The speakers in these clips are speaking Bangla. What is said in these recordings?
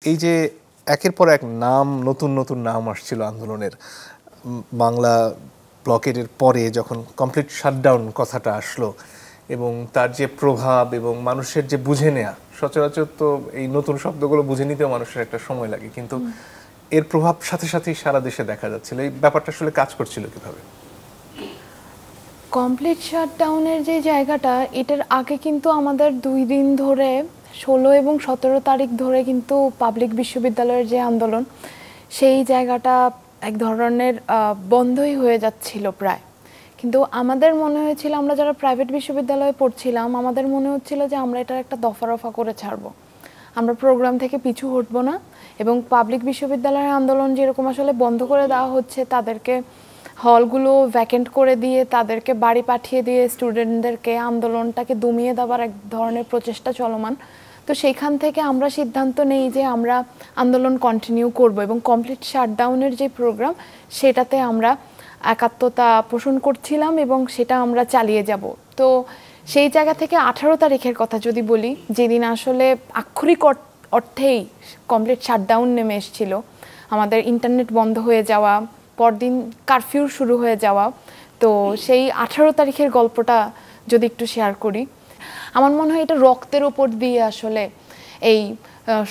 এই যে একের পর এক নাম, নতুন নতুন নাম আসছিল আন্দোলনের, বাংলা ব্লকেটের পরে যখন কমপ্লিট শাটডাউন কথাটা আসলো এবং তার যে প্রভাব এবং মানুষের যে বুঝে নেয়া, সচরাচর তো এই নতুন শব্দগুলো বুঝে নিতেও মানুষের একটা সময় লাগে, কিন্তু এর প্রভাব সাথে সাথেই সারা দেশে দেখা যাচ্ছিল। এই ব্যাপারটা আসলে কাজ করছিল কিভাবে? কমপ্লিট শাটডাউনের যে জায়গাটা, এটার আগে কিন্তু আমাদের 2 দিন ধরে 16 এবং 17 তারিখ ধরে কিন্তু পাবলিক বিশ্ববিদ্যালয়ের যে আন্দোলন, সেই জায়গাটা এক ধরনের বন্ধই হয়ে যাচ্ছিল প্রায়। কিন্তু আমাদের মনে হয়েছিল, আমরা যারা প্রাইভেট বিশ্ববিদ্যালয়ে পড়ছিলাম, আমাদের মনে হচ্ছিল যে আমরা এটার একটা দফা রফা করে ছাড়বো, আমরা প্রোগ্রাম থেকে পিছু হটবো না। এবং পাবলিক বিশ্ববিদ্যালয়ের আন্দোলন যেরকম আসলে বন্ধ করে দেওয়া হচ্ছে, তাদেরকে হলগুলো ভ্যাকেন্ট করে দিয়ে তাদেরকে বাড়ি পাঠিয়ে দিয়ে স্টুডেন্টদেরকে আন্দোলনটাকে দমিয়ে দেওয়ার এক ধরনের প্রচেষ্টা চলমান। তো সেইখান থেকে আমরা সিদ্ধান্ত নেই যে আমরা আন্দোলন কন্টিনিউ করব এবং কমপ্লিট শাটডাউনের যে প্রোগ্রাম, সেটাতে আমরা একাত্মতা পোষণ করছিলাম এবং সেটা আমরা চালিয়ে যাব। তো সেই জায়গা থেকে 18 তারিখের কথা যদি বলি, যেদিন আসলে আক্ষরিক অর্থেই কমপ্লিট শাটডাউন নেমে এসেছিল, আমাদের ইন্টারনেট বন্ধ হয়ে যাওয়া, পরদিন কারফিউ শুরু হয়ে যাওয়া। তো সেই 18 তারিখের গল্পটা যদি একটু শেয়ার করি, আমার মনে হয় এটা রক্তের ওপর দিয়ে আসলে এই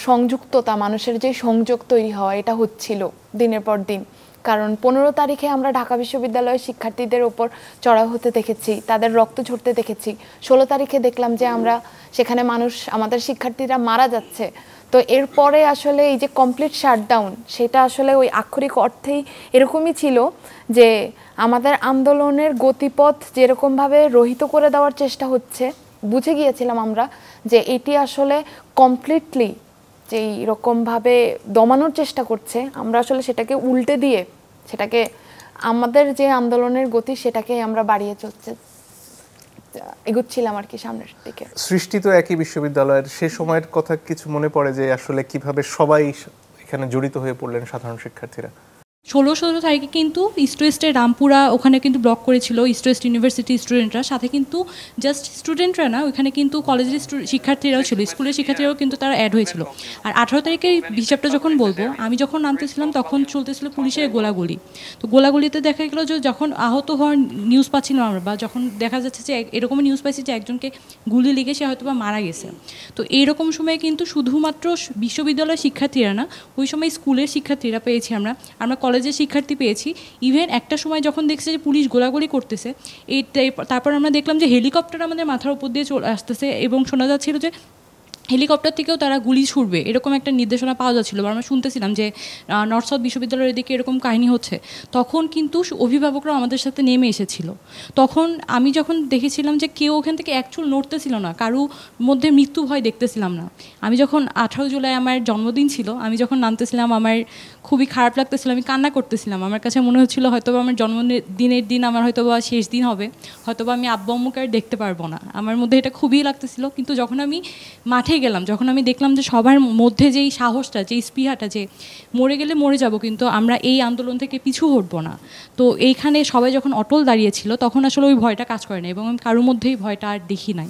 সংযুক্ততা, মানুষের যে সংযোগ তৈরি হওয়া, এটা হচ্ছিল দিনের পর দিন। কারণ 15 তারিখে আমরা ঢাকা বিশ্ববিদ্যালয়ের শিক্ষার্থীদের ওপর চড়াও হতে দেখেছি, তাদের রক্ত ঝরতে দেখেছি। 16 তারিখে দেখলাম যে আমরা সেখানে আমাদের শিক্ষার্থীরা মারা যাচ্ছে। তো এরপরে আসলে এই যে কমপ্লিট শাটডাউন, সেটা আসলে ওই আক্ষরিক অর্থেই এরকমই ছিল যে আমাদের আন্দোলনের গতিপথ যেরকমভাবে রহিত করে দেওয়ার চেষ্টা হচ্ছে, বুঝে গিয়েছিলাম আমরা যে এটি আসলে কমপ্লিটলি যেই রকমভাবে দমানোর চেষ্টা করছে, আমরা আসলে সেটাকে উল্টে দিয়ে সেটাকে আমাদের যে আন্দোলনের গতি, সেটাকে আমরা বাড়িয়ে চলছে এগোচ্ছিলাম আর কি সামনের দিকে। সৃষ্টি তো একই বিশ্ববিদ্যালয়ের, সে সময়ের কথা কিছু মনে পড়ে যে আসলে কিভাবে সবাই এখানে জড়িত হয়ে পড়লেন, সাধারণ শিক্ষার্থীরা? 16-17 তারিখে কিন্তু ইস্ট ওয়েস্টের রামপুরা ওখানে কিন্তু ব্লক করেছিল ইস্ট ওয়েস্ট ইউনিভার্সিটি স্টুডেন্টরা, সাথে কিন্তু জাস্ট স্টুডেন্টরা না, ওইখানে কিন্তু কলেজের শিক্ষার্থীরাও ছিল, স্কুলের শিক্ষার্থীরাও কিন্তু তারা অ্যাড হয়েছিল। আর 18 তারিখের হিসাবটা যখন বলবো, আমি যখন নামতেছিলাম তখন চলতেছিল পুলিশের গোলাগুলি। তো গোলাগুলিতে দেখা গেলো যে যখন আহত হওয়ার নিউজ পাচ্ছিলাম আমরা, বা যখন দেখা যাচ্ছে যে এরকমই নিউজ পাইছি যে একজনকে গুলি লেগে সে হয়তো বা মারা গেছে। তো এইরকম সময়ে কিন্তু শুধুমাত্র বিশ্ববিদ্যালয়ের শিক্ষার্থীরা না, ওই সময় স্কুলের শিক্ষার্থীরা পেয়েছি, আমরা কলেজের শিক্ষার্থী পেয়েছি। ইভেন একটা সময় যখন দেখছে যে পুলিশ গোলাগুলি করতেছে, তারপর আমরা দেখলাম যে হেলিকপ্টার আমাদের মাথার উপর দিয়ে চলে আসতেছে এবং শোনা যাচ্ছিল যে হেলিকপ্টার থেকেও তারা গুলি ছুড়বে, এরকম একটা নির্দেশনা পাওয়া যাচ্ছিলো। আমরা শুনতেছিলাম যে নর্থ সাউথ বিশ্ববিদ্যালয়ের দিকে এরকম কাহিনী হচ্ছে। তখন কিন্তু অভিভাবকরা আমাদের সাথে নেমে এসেছিল। তখন আমি যখন দেখেছিলাম যে কেউ ওখান থেকে অ্যাকচুয়াল নড়তেছিল না, কারো মধ্যে মৃত্যু ভয় দেখতেছিলাম না। আমি যখন 18 জুলাই আমার জন্মদিন ছিল, আমি যখন নামতেছিলাম, আমার খুবই খারাপ লাগতেছিল, আমি কান্না করতেছিলাম। আমার কাছে মনে হচ্ছিল হয়তোবা আমার জন্মদিনের দিন আমার হয়তোবা শেষ দিন হবে, হয়তোবা আমি আব্বু আম্মুকে আর দেখতে পারবো না। আমার মধ্যে এটা খুবই লাগতেছিল। কিন্তু যখন আমি মাঠে গেলাম, যখন আমি দেখলাম যে সবার মধ্যে যেই সাহসটা, যেই স্পৃহাটা, যে মরে গেলে মরে যাব কিন্তু আমরা এই আন্দোলন থেকে পিছু হটবো না, তো এইখানে সবাই যখন অটল দাঁড়িয়েছিল, তখন আসলে ওই ভয়টা কাজ করে না এবং আমি কারোর মধ্যেই ভয়টা আর দেখি নাই।